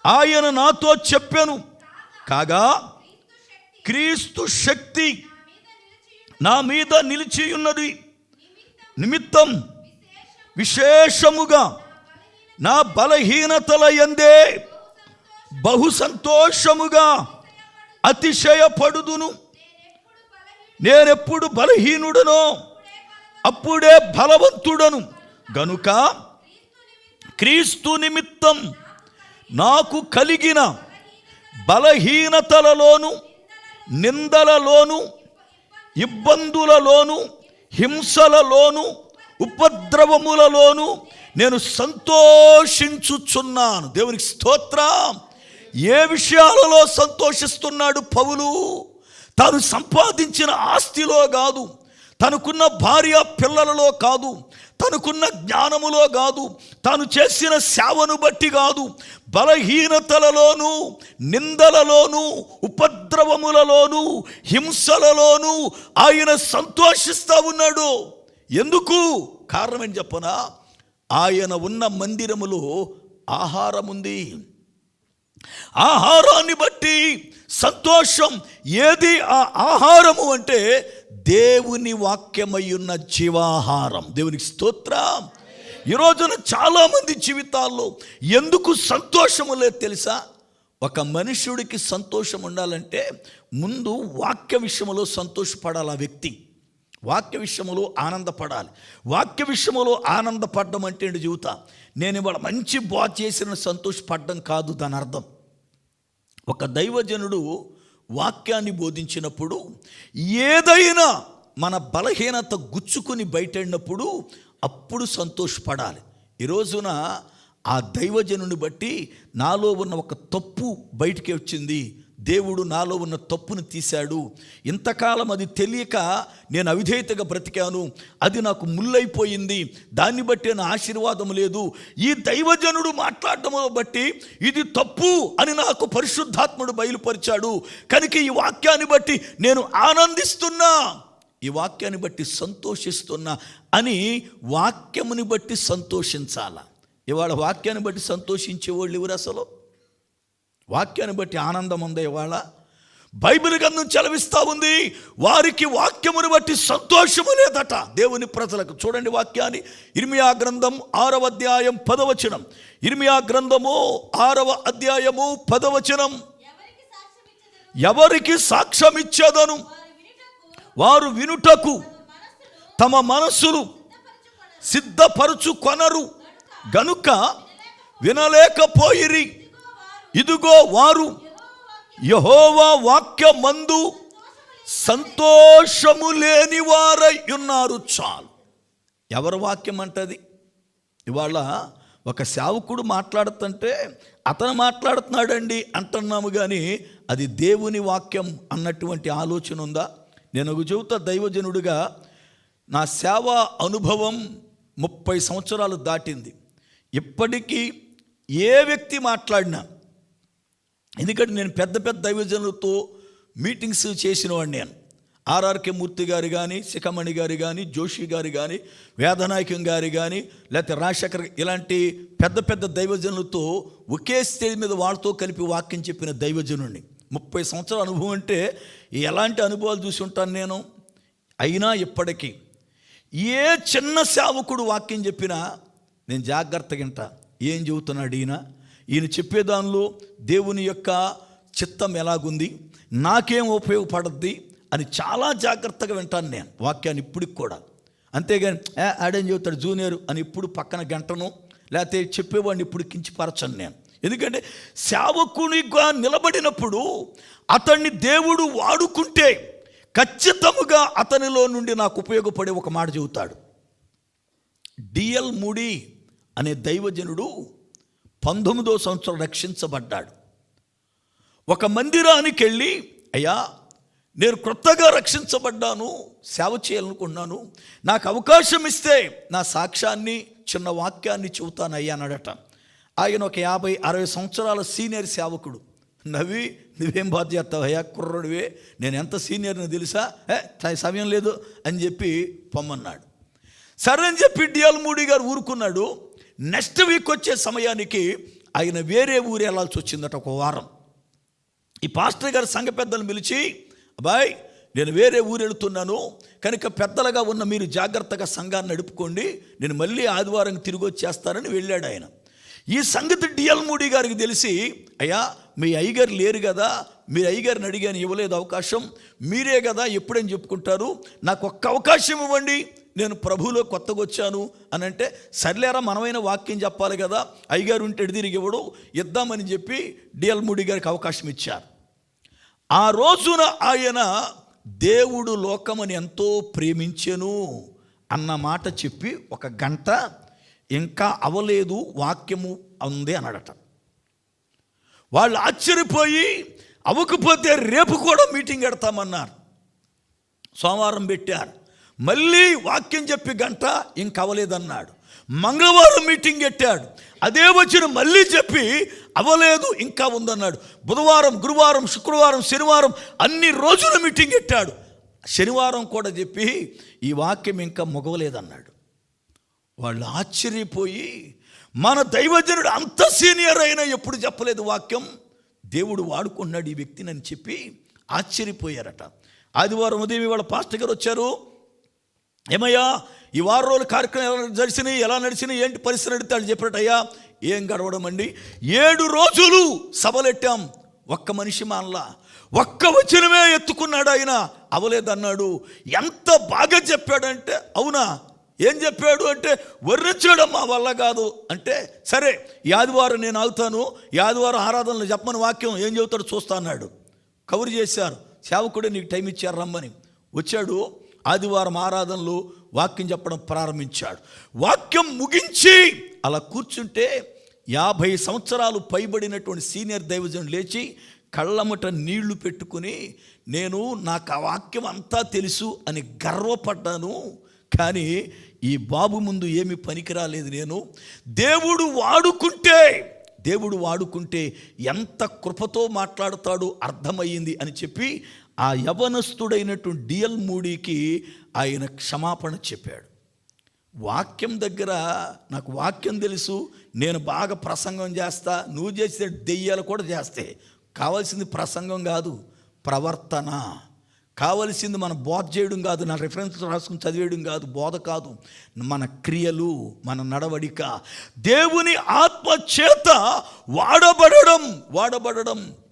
ఆయన నాతో చెప్పెను. కాగా క్రీస్తు శక్తి నా మీద నిలిచి ఉన్నది నిమిత్తం విశేషముగా నా బలహీనతల యందే బహు సంతోషముగా అతిశయపడుదును. నేనెప్పుడు బలహీనుడనో అప్పుడే బలవంతుడను గనుక క్రీస్తు నిమిత్తం నాకు కలిగిన బలహీనతలలోను, నిందలలోను, ఇబ్బందులలోను, హింసలలోను, ఉపద్రవములలోను నేను సంతోషించుచున్నాను. దేవునికి స్తోత్రం. ఏ విషయాలలో సంతోషిస్తున్నాడు పౌలు? తాను సంపాదించిన ఆస్తిలో కాదు, తనకున్న భార్య పిల్లలలో కాదు, తనకున్న జ్ఞానములో కాదు, తాను చేసిన సేవను బట్టి కాదు, బలహీనతలలోను, నిందలలోను, ఉపద్రవములలోను, హింసలలోను ఆయన సంతోషిస్తూ ఉన్నాడు. ఎందుకు? కారణం ఏం చెప్పనా? ఆయన ఉన్న మందిరములో ఆహారం ఉంది. ఆహారాన్ని బట్టి సంతోషం. ఏది ఆ ఆహారము అంటే దేవుని వాక్యమై ఉన్న జీవాహారం. దేవునికి స్తోత్రం. ఈ రోజున చాలామంది జీవితాల్లో ఎందుకు సంతోషము లేదు తెలుసా? ఒక మనుషుడికి సంతోషం ఉండాలంటే ముందు వాక్య విషయంలో సంతోషపడాలి. ఆ వ్యక్తి వాక్య విషయంలో ఆనందపడాలి. వాక్య విషయంలో ఆనందపడడం అంటే ఏంటి? జీవిత నేను ఇవాళ మంచి బోధ చేసిన సంతోషపడడం కాదు దాని అర్థం. ఒక దైవజనుడు వాక్యాన్ని బోధించినప్పుడు ఏదైనా మన బలహీనత గుచ్చుకుని బయటడినప్పుడు అప్పుడు సంతోషపడాలి. ఈ రోజున ఆ దైవజనుని బట్టి నాలో ఉన్న ఒక తప్పు బయటికి వచ్చింది. దేవుడు నాలో ఉన్న తప్పును తీశాడు. ఇంతకాలం అది తెలియక నేను అవిధేయతగా బ్రతికాను, అది నాకు ముల్లైపోయింది. దాన్ని బట్టి నా ఆశీర్వాదం లేదు. ఈ దైవజనుడు మాట్లాడటం బట్టి ఇది తప్పు అని నాకు పరిశుద్ధాత్ముడు బయలుపరిచాడు. కనుక ఈ వాక్యాన్ని బట్టి నేను ఆనందిస్తున్నా, ఈ వాక్యాన్ని బట్టి సంతోషిస్తున్నా అని వాక్యముని బట్టి సంతోషించాల. ఇవాళ వాక్యాన్ని బట్టి సంతోషించేవాళ్ళు ఎవరు? అసలు వాక్యాన్ని బట్టి ఆనందం ఉందా? ఇవాళ బైబిల్ గ్రంథం చలవిస్తూ ఉంది, వారికి వాక్యమును బట్టి సంతోషము లేదట. దేవుని ప్రజలకు చూడండి వాక్యాన్ని. ఇర్మియా గ్రంథం 6వ అధ్యాయం 10వ వచనం. ఇర్మియా గ్రంథము 6వ అధ్యాయము 10వ వచనం. ఎవరికి సాక్ష్యం ఇచ్చేదను? వారు వినుటకు తమ మనస్సులు సిద్ధపరచుకొనరు గనుక వినలేకపోయిరి. ఇదిగో వారు యెహోవా వాక్యమందు సంతోషము లేని వారై ఉన్నారు. చాలు. ఎవరి వాక్యం అంటది? ఇవాళ ఒక సేవకుడు మాట్లాడుతుంటే అతను మాట్లాడుతున్నాడండి అంటున్నాము, కానీ అది దేవుని వాక్యం అన్నటువంటి ఆలోచన ఉందా? నేను ఒక చెబుతా, దైవజనుడిగా నా సేవా అనుభవం 30 సంవత్సరాలు దాటింది. ఇప్పటికీ ఏ వ్యక్తి మాట్లాడినా, ఎందుకంటే నేను పెద్ద పెద్ద దైవజనులతో మీటింగ్స్ చేసిన వాడిని. నేను ఆర్ఆర్కే మూర్తి గారు కానీ, శిఖమణి గారు కానీ, జోషి గారు కానీ, వేదనాయకం గారు కానీ, లేకపోతే రాజశేఖర్, ఇలాంటి పెద్ద పెద్ద దైవజనులతో ఒకే స్టేజ్ మీద వాళ్ళతో కలిపి వాక్యం చెప్పిన దైవజనుడిని. 30 సంవత్సరాల అనుభవం అంటే ఎలాంటి అనుభవాలు చూసి ఉంటాను నేను. అయినా ఇప్పటికీ ఏ చిన్న సేవకుడు వాక్యం చెప్పినా నేను జాగ్రత్తగా వింటా. ఏం చెబుతున్నాడు ఈయన చెప్పేదానిలో దేవుని యొక్క చిత్తం ఎలాగుంది, నాకేం ఉపయోగపడద్ది అని చాలా జాగ్రత్తగా వింటాను నేను వాక్యాన్ని ఇప్పటికి కూడా. అంతేగాని ఆడేం చెబుతాడు జూనియర్ అని ఇప్పుడు పక్కన గంటను, లేకపోతే చెప్పేవాడిని ఇప్పుడు కించిపరచను నేను. ఎందుకంటే సేవకునిగా నిలబడినప్పుడు అతన్ని దేవుడు వాడుకుంటే ఖచ్చితముగా అతనిలో నుండి నాకు ఉపయోగపడే ఒక మాట చెబుతాడు. డిఎల్ మూడీ అనే దైవజనుడు 19వ సంవత్సరం రక్షించబడ్డాడు. ఒక మందిరానికి వెళ్ళి, అయ్యా నేను క్రొత్తగా రక్షించబడ్డాను, సేవ చేయాలనుకున్నాను, నాకు అవకాశం ఇస్తే నా సాక్ష్యాన్ని, చిన్న వాక్యాన్ని చెబుతాను అయ్యా అన్నాడట. ఆయన ఒక 50-60 సంవత్సరాల సీనియర్ సేవకుడు. నవ్వి, నువ్వేం బాధ చేస్తావయ్యా, కుర్రుడివే, నేను ఎంత సీనియర్ని తెలుసా, సమయం లేదు అని చెప్పి పొమ్మన్నాడు. సరే అని చెప్పి డిఎల్ మూడీ గారు ఊరుకున్నాడు. నెక్స్ట్ వీక్ వచ్చే సమయానికి ఆయన వేరే ఊరు వెళ్ళాల్సి వచ్చిందట, ఒక వారం. ఈ పాస్టర్ గారు సంఘ పెద్దలను పిలిచి, అబ్బాయి నేను వేరే ఊరు వెళుతున్నాను కనుక పెద్దలుగా ఉన్న మీరు జాగ్రత్తగా సంఘాన్ని నడుపుకోండి, నేను మళ్ళీ ఆదివారం తిరిగి వచ్చేస్తానని వెళ్ళాడు ఆయన. ఈ సంగతి డిఎల్ మూడీ గారికి తెలిసి, అయ్యా మీ అయ్యగారు లేరు కదా, మీరు అయ్యగారిని అడిగాను, ఇవ్వలేదు అవకాశం, మీరే కదా ఎప్పుడని చెప్పుకుంటారు, నాకు ఒక్క అవకాశం ఇవ్వండి, నేను ప్రభువులో కొత్తగా వచ్చాను అని అంటే, సర్లేరా మనమైన వాక్యం చెప్పాలి కదా, అయ్యగారు ఉంటే తిరిగి ఇవ్వడు, ఇద్దామని చెప్పి డిఎల్ మూడీ గారికి అవకాశం ఇచ్చారు. ఆ రోజున ఆయన దేవుడు లోకమని ఎంతో ప్రేమించెను అన్న మాట చెప్పి 1 గంట ఇంకా అవలేదు, వాక్యము ఉంది అన్నాడట. వాళ్ళు ఆశ్చర్యపోయి, అవ్వకపోతే రేపు కూడా మీటింగ్ పెడతామన్నారు. సోమవారం పెట్టారు, మళ్ళీ వాక్యం చెప్పి గంట ఇంక అవ్వలేదన్నాడు. మంగళవారం మీటింగ్ పెట్టాడు, అదే వచ్చిన మళ్ళీ చెప్పి అవ్వలేదు ఇంకా ఉందన్నాడు. బుధవారం, గురువారం, శుక్రవారం, శనివారం అన్ని రోజుల మీటింగ్ పెట్టాడు. శనివారం కూడా చెప్పి ఈ వాక్యం ఇంకా ముగవలేదన్నాడు. వాళ్ళు ఆశ్చర్యపోయి, మన దైవజనుడు అంత సీనియర్ అయినా ఎప్పుడు చెప్పలేదు వాక్యం, దేవుడు వాడుకున్నాడు ఈ వ్యక్తిని అని చెప్పి ఆశ్చర్యపోయారట. ఆదివారం ఉదయం వాళ్ళ పాస్టర్ గారు వచ్చారు. ఏమయ్యా ఈ 6 రోజుల కార్యక్రమం ఎలా నడిచినాయి ఏంటి పరిస్థితి అడిగితే చెప్పారట. అయ్యా ఏం గడవడం అండి, 7 రోజులు సభలెట్టాం, ఒక్క మనిషి మానలా, ఒక్క వచనమే ఎత్తుకున్నాడు ఆయన, అవలేదన్నాడు. ఎంత బాగా చెప్పాడంటే, అవునా ఏం చెప్పాడు అంటే, వర్ణించడం మా వల్ల కాదు అంటే, సరే ఈ ఆదివారం నేను ఆగుతాను, ఈ ఆదివారం ఆరాధనలు చెప్పమని వాక్యం ఏం చెబుతాడో చూస్తా అన్నాడు. కవర్ చేశారు, సేవకుడే నీకు టైం ఇచ్చారు రమ్మని. వచ్చాడు, ఆదివారం ఆరాధనలు వాక్యం చెప్పడం ప్రారంభించాడు. వాక్యం ముగించి అలా కూర్చుంటే 50 సంవత్సరాలు పైబడినటువంటి సీనియర్ దైవజనుడు లేచి కళ్ళమట నీళ్లు పెట్టుకుని, నాకు ఆ వాక్యం అంతా తెలుసు అని గర్వపడ్డాను, కానీ ఈ బాబు ముందు ఏమి పనికిరాలేదు. నేను దేవుడు వాడుకుంటే ఎంత కృపతో మాట్లాడతాడు అర్థమయ్యింది అని చెప్పి ఆ యవనస్తుడైనటువంటి డిఎల్ మూడీకి ఆయన క్షమాపణ చెప్పాడు. వాక్యం దగ్గర నాకు వాక్యం తెలుసు, నేను బాగా ప్రసంగం చేస్తా, నువ్వు చేసే దెయ్యాలు కూడా చేస్తే, కావాల్సింది ప్రసంగం కాదు, ప్రవర్తన కావలసింది. మన బోధ చేయడం కాదు, నా రిఫరెన్స్ రాసుకుని చదివేయడం కాదు, బోధ కాదు, మన క్రియలు, మన నడవడిక, దేవుని ఆత్మ చేత వాడబడడం.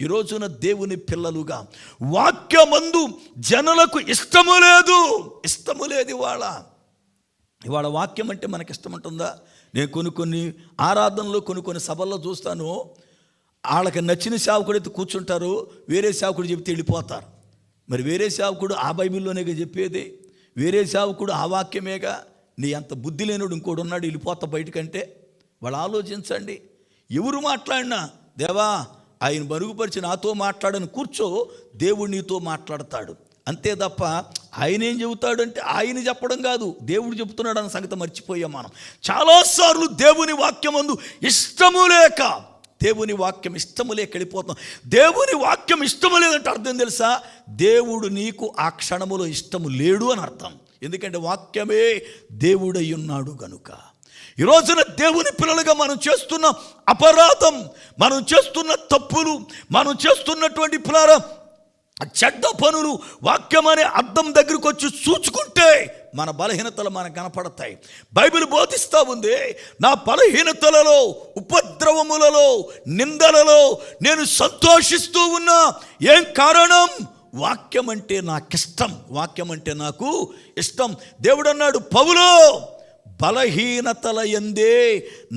ఈ రోజున దేవుని పిల్లలుగా వాక్యమందు జనులకు ఇష్టము లేదు. ఇవాళ వాక్యం అంటే మనకి ఇష్టం ఉంటుందా? నేను కొన్ని ఆరాధనలు కొన్ని సభల్లో చూస్తాను, వాళ్ళకి నచ్చిన సేవకుడు అయితే కూర్చుంటారు, వేరే సేవకుడు చెబితే వెళ్ళిపోతారు. మరి వేరే సేవకుడు ఆ బైబిల్లోనేగా చెప్పేది, వేరే సేవకుడు ఆ వాక్యమేగా. నీ అంత బుద్ధి లేనుడు ఇంకోడు ఉన్నాడు వెళ్ళిపోతా బయటకంటే. వాళ్ళు ఆలోచించండి, ఎవరు మాట్లాడినా దేవా ఆయన మరుగుపరిచి నాతో మాట్లాడని కూర్చో, దేవుడు నీతో మాట్లాడతాడు అంతే తప్ప ఆయన ఏం చెబుతాడంటే ఆయన చెప్పడం కాదు, దేవుడు చెబుతున్నాడు అన్న సంగతి మర్చిపోయాం మనం. చాలాసార్లు దేవుని వాక్యమందు ఇష్టము లేక వెళ్ళిపోతాం. దేవుని వాక్యం ఇష్టము లేదంటే అర్థం తెలుసా? దేవుడు నీకు ఆ క్షణములో ఇష్టము లేడు అని అర్థం. ఎందుకంటే వాక్యమే దేవుడై ఉన్నాడు గనుక. ఈ రోజున దేవుని పిల్లలుగా మనం చేస్తున్న అపరాధం, మనం చేస్తున్న తప్పులు, మనం చేస్తున్నటువంటి చెడ్డ పనులు వాక్యం అనే అద్దం దగ్గరికి వచ్చి చూచుకుంటే మన బలహీనతలు మనకు కనపడతాయి. బైబిల్ బోధిస్తూ ఉంది, నా బలహీనతలలో, ఉపద్రవములలో, నిందలలో నేను సంతోషిస్తూ ఉన్నా. ఏం కారణం? వాక్యం అంటే నాకు ఇష్టం. దేవుడు అన్నాడు, పౌలో బలహీనతల యందే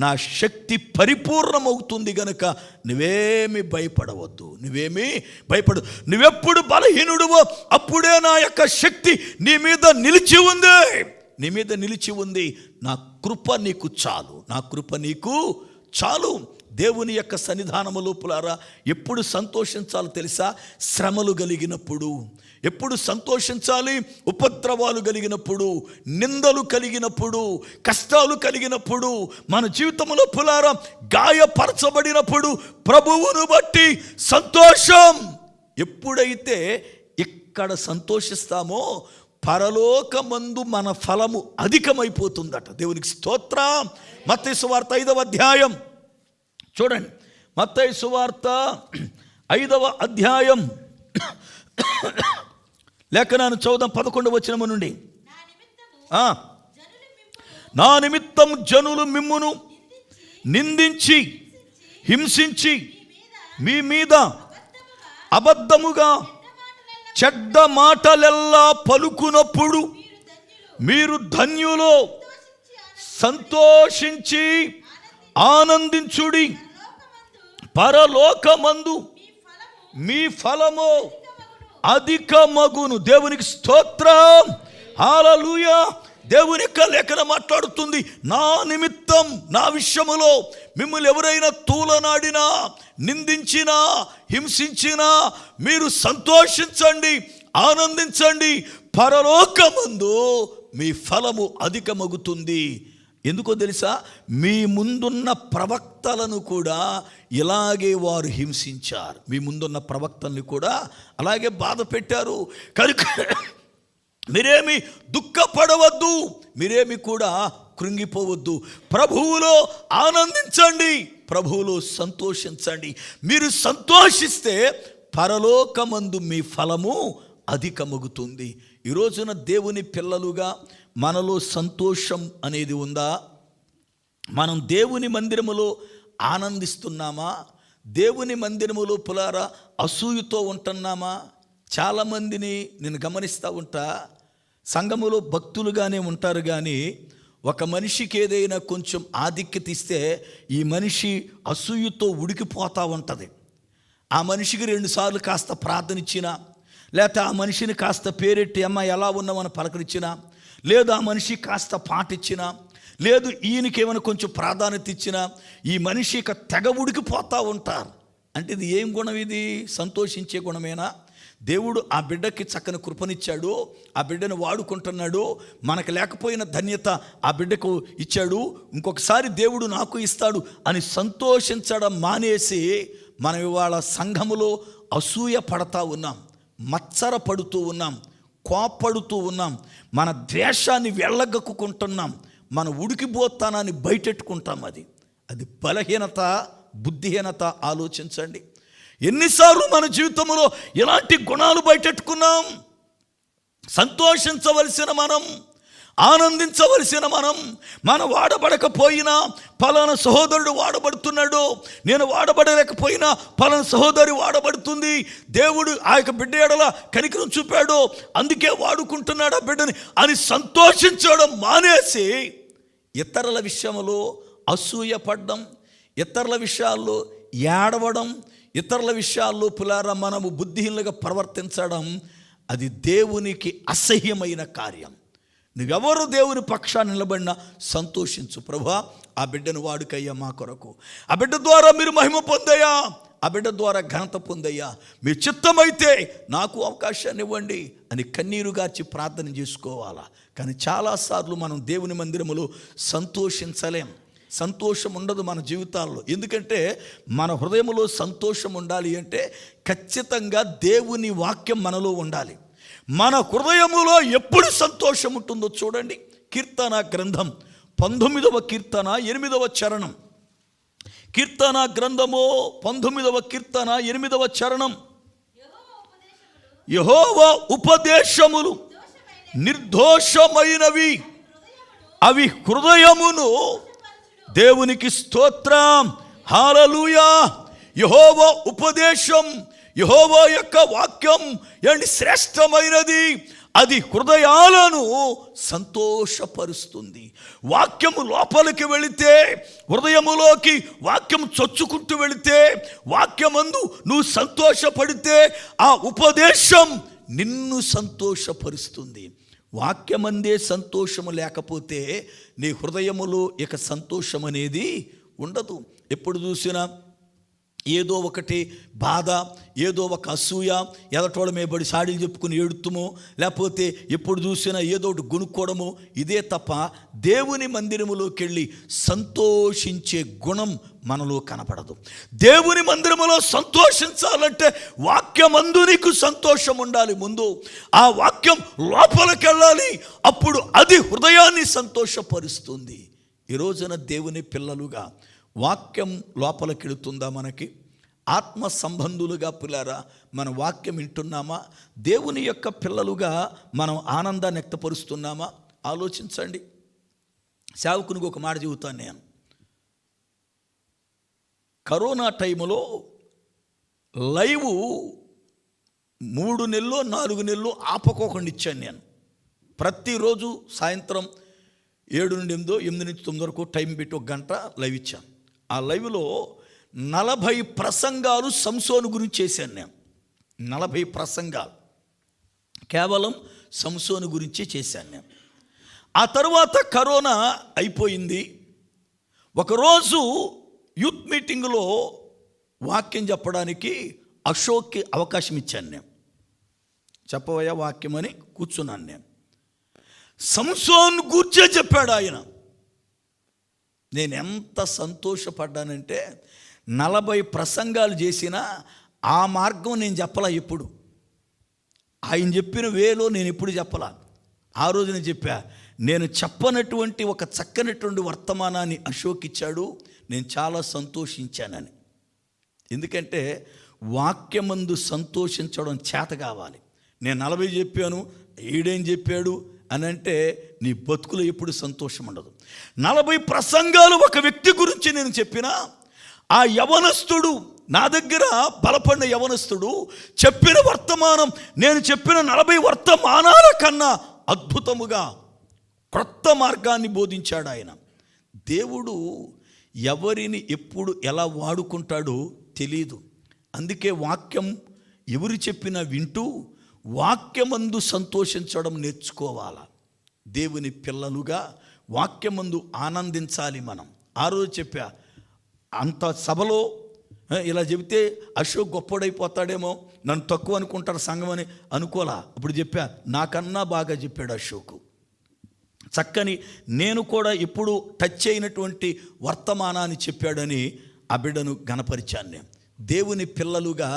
నా శక్తి పరిపూర్ణమవుతుంది గనుక నువ్వేమి భయపడవద్దు. నువ్వెప్పుడు బలహీనుడువో అప్పుడే నా యొక్క శక్తి నీ మీద నిలిచి ఉంది. నా కృప నీకు చాలు. దేవుని యొక్క సన్నిధానము లోపలారా ఎప్పుడు సంతోషించాలో తెలుసా? శ్రమలు కలిగినప్పుడు. ఎప్పుడు సంతోషించాలి? ఉపద్రవాలు కలిగినప్పుడు, నిందలు కలిగినప్పుడు, కష్టాలు కలిగినప్పుడు, మన జీవితంలో పులారా గాయపరచబడినప్పుడు ప్రభువును బట్టి సంతోషం. ఎప్పుడైతే ఇక్కడ సంతోషిస్తామో పరలోకమందు మన ఫలము అధికమైపోతుందట. దేవునికి స్తోత్రం. మత్తయి సువార్త 5వ అధ్యాయం చూడండి. మత్తయి సువార్త 5వ అధ్యాయం లేఖనాన్ని చదువుదాం 11వ వచనము నుండి. నా నిమిత్తం జనులు మిమ్మును నిందించి హింసించి మీ మీద అబద్ధముగా చెడ్డ మాటలెల్లా పలుకునప్పుడు మీరు ధన్యులు, సంతోషించి ఆనందించుడి. పరలోకమందు మీ ఫలము అధికమగును. దేవునికి స్తోత్రం, హల్లెలూయా. దేవుని యొక్క లేఖనం మాట్లాడుతుంది, నా నిమిత్తం, నా విషయములో మిమ్మల్ని ఎవరైనా తూలనాడినా, నిందించినా, హింసించినా మీరు సంతోషించండి, ఆనందించండి. పరలోకమందు మీ ఫలము అధికమగుతుంది. ఎందుకో తెలుసా? మీ ముందున్న ప్రవక్తలను కూడా ఇలాగే వారు హింసించారు. మీ ముందున్న ప్రవక్తల్ని కూడా అలాగే బాధ పెట్టారు. కనుక మీరేమి దుఃఖపడవద్దు, మీరేమి కూడా కృంగిపోవద్దు. ప్రభువులో ఆనందించండి, ప్రభువులో సంతోషించండి. మీరు సంతోషిస్తే పరలోకమందు మీ ఫలము అధికమగుతుంది. ఈ రోజున దేవుని పిల్లలుగా మనలో సంతోషం అనేది ఉందా? మనం దేవుని మందిరములో ఆనందిస్తున్నామా? దేవుని మందిరములో పులారా అసూయతో ఉంటున్నామా? చాలామందిని నేను గమనిస్తూ ఉంటా, సంఘములో భక్తులుగానే ఉంటారు, కానీ ఒక మనిషికి ఏదైనా కొంచెం ఆధిక్యత ఇస్తే ఈ మనిషి అసూయతో ఉడికిపోతూ ఉంటుంది. ఆ మనిషికి 2 సార్లు కాస్త ప్రార్థన ఇచ్చినా, లేకపోతే ఆ మనిషిని కాస్త పేరెట్టి అమ్మ ఎలా ఉన్నామని పలకరించినా, లేదు ఆ మనిషి కాస్త పాట ఇచ్చినా, లేదు ఈయనకి ఏమైనా కొంచెం ప్రాధాన్యత ఇచ్చినా ఈ మనిషి ఇక తెగ ఉడికిపోతూ ఉంటారు. అంటే ఇది ఏం గుణం? ఇది సంతోషించే గుణమేనా? దేవుడు ఆ బిడ్డకి చక్కని కృపనిచ్చాడు, ఆ బిడ్డను వాడుకుంటున్నాడు, మనకు లేకపోయిన ధన్యత ఆ బిడ్డకు ఇచ్చాడు, ఇంకొకసారి దేవుడు నాకు ఇస్తాడు అని సంతోషించడం మానేసి మనం ఇవాళ సంఘములో అసూయ పడతా ఉన్నాం, మత్సర పడుతూ ఉన్నాం, కోపడుతూ ఉన్నాం, మన ద్వేషాన్ని వెళ్ళగక్కుకుంటున్నాం, మన ఉడికిపోతానాన్ని బయటెట్టుకుంటాం. అది బలహీనత, బుద్ధిహీనత. ఆలోచించండి, ఎన్నిసార్లు మన జీవితంలో ఎలాంటి గుణాలు బయటెట్టుకున్నాం? సంతోషించవలసిన మనం, ఆనందించవలసిన మన వాడబడకపోయినా పలానా సహోదరుడు వాడబడుతున్నాడు, నేను వాడబడలేకపోయినా పలానా సహోదరి వాడబడుతుంది, దేవుడు ఆ యొక్క బిడ్డ ఎడల కనికరం చూపాడు అందుకే వాడుకుంటున్నాడు ఆ బిడ్డని అని సంతోషించడం మానేసి ఇతరుల విషయంలో అసూయ పడ్డం, ఇతరుల విషయాల్లో ఏడవడం, ఇతరుల విషయాల్లో పులారా మనము బుద్ధిహీనులుగా ప్రవర్తించడం, అది దేవునికి అసహ్యమైన కార్యం. నువ్వెవరు దేవుని పక్షాన్ని నిలబడినా సంతోషించు. ప్రభువా ఆ బిడ్డను వాడుకయ్యా మా కొరకు, ఆ బిడ్డ ద్వారా మీరు మహిమ పొందయ్యా, ఆ బిడ్డ ద్వారా ఘనత పొందయ్యా, మీ చిత్తమైతే నాకు అవకాశాన్ని ఇవ్వండి అని కన్నీరు గార్చి ప్రార్థన చేసుకోవాలా. కానీ చాలాసార్లు మనం దేవుని మందిరములో సంతోషించలేం, సంతోషం ఉండదు మన జీవితాల్లో. ఎందుకంటే మన హృదయంలో సంతోషం ఉండాలి అంటే ఖచ్చితంగా దేవుని వాక్యం మనలో ఉండాలి. మన హృదయములో ఎప్పుడు సంతోషం ఉంటుందో చూడండి. కీర్తన గ్రంథం 19వ కీర్తన 8వ చరణం. కీర్తన గ్రంథము 19వ కీర్తన 8వ చరణం. యెహోవా ఉపదేశములు నిర్దోషమైనవి, అవి హృదయమును. దేవునికి స్తోత్రం, హల్లెలూయా. యెహోవా ఉపదేశం, యెహోవా యొక్క వాక్యం ఏంటి? శ్రేష్టమైనది, అది హృదయాలను సంతోషపరుస్తుంది. వాక్యము లోపలికి వెళితే, హృదయములోకి వాక్యం చొచ్చుకుంటూ వెళితే, వాక్యమందు నువ్వు సంతోషపడితే ఆ ఉపదేశం నిన్ను సంతోషపరుస్తుంది. వాక్యమందే సంతోషము లేకపోతే నీ హృదయములో ఇక సంతోషం అనేది ఉండదు. ఎప్పుడు చూసినా ఏదో ఒకటి బాధ, ఏదో ఒక అసూయ, ఎదటోడ మేబడి సాడీలు చెప్పుకుని ఏడుతుమో, లేకపోతే ఎప్పుడు చూసినా ఏదో ఒకటి గునుక్కోవడము, ఇదే తప్ప దేవుని మందిరములోకి వెళ్ళి సంతోషించే గుణం మనలో కనపడదు. దేవుని మందిరములో సంతోషించాలంటే వాక్యమందు నీకు సంతోషం ఉండాలి. ముందు ఆ వాక్యం లోపలికి వెళ్ళాలి, అప్పుడు అది హృదయాన్ని సంతోషపరుస్తుంది. ఈ రోజున దేవుని పిల్లలుగా వాక్యం లోపలికి వెళుతుందా? మనకి ఆత్మ సంబంధులుగా పిల్లరా మన వాక్యం వింటున్నామా? దేవుని యొక్క పిల్లలుగా మనం ఆనందాన్ని వ్యక్తపరుస్తున్నామా? ఆలోచించండి. సేవకునికి ఒక మాట చెబుతాను నేను. కరోనా టైంలో లైవ్ 3 నెలలు 4 నెలలు ఆపకోకుండా ఇచ్చాను నేను. ప్రతిరోజు సాయంత్రం 7 నుండి 8 నుంచి 9 వరకు టైం పెట్టి 1 గంట లైవ్ ఇచ్చాను. ఆ లైవ్లో 40 ప్రసంగాలు సంసోను గురించి చేశాను నేను. 40 ప్రసంగాలు కేవలం సంసోను గురించి చేశాను నేను. ఆ తర్వాత కరోనా అయిపోయింది. ఒకరోజు యూత్ మీటింగ్లో వాక్యం చెప్పడానికి అశోక్కి అవకాశం ఇచ్చాను నేను. చెప్పవయ్యా వాక్యం అని కూర్చున్నాను నేను. సంసోన్ గూర్చే చెప్పాడు ఆయన. నేను ఎంత సంతోషపడ్డానంటే 40 ప్రసంగాలు చేసినా ఆ మార్గం నేను చెప్పలా. ఎప్పుడు ఆయన చెప్పిన వేలో నేను ఎప్పుడు చెప్పలా. ఆ రోజు నేను చెప్పా, నేను చెప్పనటువంటి ఒక చక్కనటువంటి వర్తమానాన్ని అశోక్ ఇచ్చాడు, నేను చాలా సంతోషించానని. ఎందుకంటే వాక్యమందు సంతోషించడం చేత కావాలి. నేను 40 చెప్పాను, ఈడేం చెప్పాడు అని అంటే నీ బతుకులో ఎప్పుడు సంతోషం ఉండదు. 40 ప్రసంగాలు ఒక వ్యక్తి గురించి నేను చెప్పినా, ఆ యవనస్తుడు నా దగ్గర బలపడిన యవనస్తుడు చెప్పిన వర్తమానం నేను చెప్పిన 40 వర్తమానాల కన్నా అద్భుతముగా క్రొత్త మార్గాన్ని బోధించాడు ఆయన. దేవుడు ఎవరిని ఎప్పుడు ఎలా వాడుకుంటాడో తెలీదు. అందుకే వాక్యం ఎవరు చెప్పినా వింటూ వాక్యమందు సంతోషించడం నేర్చుకోవాలా. దేవుని పిల్లలుగా వాక్యమందు ఆనందించాలి మనం. ఆ రోజు చెప్పా, అంత సభలో ఇలా చెబితే అశోక్ గొప్పడైపోతాడేమో, నన్ను తక్కువ అనుకుంటారు సంఘం అని అనుకోలా. అప్పుడు చెప్పా, నాకన్నా బాగా చెప్పాడు అశోక్. చక్కని నేను కూడా ఎప్పుడు టచ్ అయినటువంటి వర్తమానాన్ని చెప్పాడని ఆ బిడ్డను గణపరిచాను నేను. దేవుని పిల్లలుగా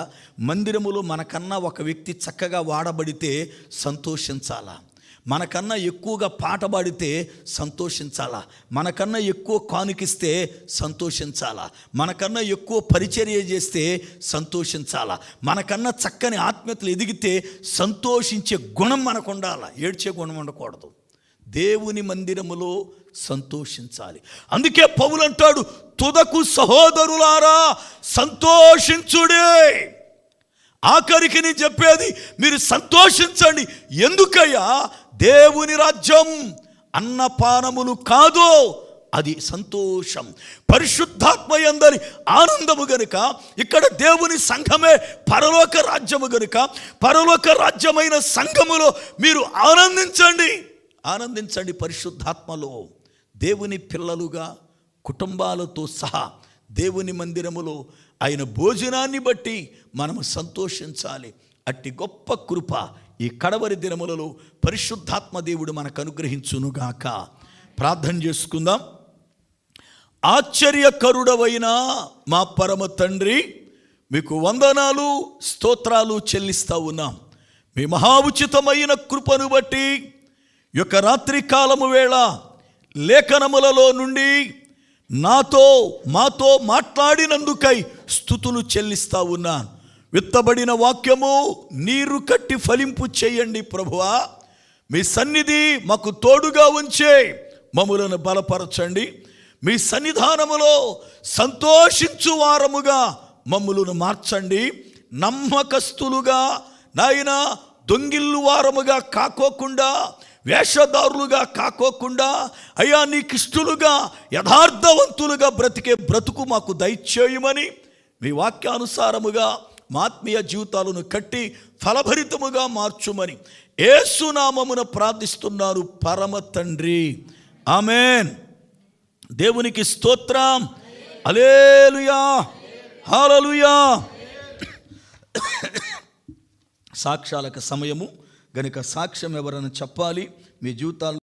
మందిరములో మనకన్నా ఒక వ్యక్తి చక్కగా వాడబడితే సంతోషించాలా. మనకన్నా ఎక్కువగా పాట పాడితే సంతోషించాలా. మనకన్నా ఎక్కువ కానుకిస్తే సంతోషించాలా. మనకన్నా ఎక్కువ పరిచర్య చేస్తే సంతోషించాలా. మనకన్నా చక్కని ఆత్మీయతలు ఎదిగితే సంతోషించే గుణం మనకు ఉండాలా. ఏడ్చే గుణం ఉండకూడదు. దేవుని మందిరములో సంతోషించాలి. అందుకే పౌలు అంటాడు, తుదకు సహోదరులారా సంతోషించుడే. ఆఖరికి నేను చెప్పేది మీరు సంతోషించండి. ఎందుకయ్యా? దేవుని రాజ్యం అన్నపానములు కాదు, అది సంతోషం. పరిశుద్ధాత్మ యందలి ఆనందము గనుక ఇక్కడ దేవుని సంఘమే పరలోక రాజ్యము గనుక పరలోక రాజ్యమైన సంఘములో మీరు ఆనందించండి పరిశుద్ధాత్మలో. దేవుని పిల్లలుగా కుటుంబాలతో సహా దేవుని మందిరములో ఆయన భోజనాన్ని బట్టి మనము సంతోషించాలి. అట్టి గొప్ప కృప ఈ కడవరి దినములలో పరిశుద్ధాత్మ దేవుడు మనకు అనుగ్రహించునుగాక. ప్రార్థన చేసుకుందాం. ఆశ్చర్యకరుడవైన మా పరమ తండ్రి, మీకు వందనాలు స్తోత్రాలు చెల్లిస్తూ ఉన్నాం. మీ మహా ఉచితమైన కృపను బట్టి యొక్క రాత్రి కాలము వేళ లేఖనములలో నుండి మాతో మాట్లాడినందుకై స్తుతులు చెల్లిస్తా ఉన్నాను. విత్తబడిన వాక్యము నీరు కట్టి ఫలింపు చేయండి ప్రభువా. మీ సన్నిధి మాకు తోడుగా ఉంచే మమ్ములను బలపరచండి. మీ సన్నిధానములో సంతోషించు వారముగా మమ్ములను మార్చండి. నమ్మకస్తులుగా నాయనా దొంగిల్లు వారముగా కాకోకుండా, వేషధారులుగా కాకోకుండా, అయ్యా నీకిష్టులుగా యథార్థవంతులుగా బ్రతికే బ్రతుకు మాకు దయచేయమని మీ వాక్యానుసారముగా మా ఆత్మీయ జీవితాలను కట్టి ఫలభరితముగా మార్చుమని యేసు నామమున ప్రార్థిస్తున్నారు పరమ తండ్రి. ఆమేన్. దేవునికి స్తోత్రం. హల్లెలూయా, హల్లెలూయా. సాక్ష్యాలకు సమయము గనుక సాక్ష్యం ఎవరైనా చెప్పాలి మీ జీవితాల్లో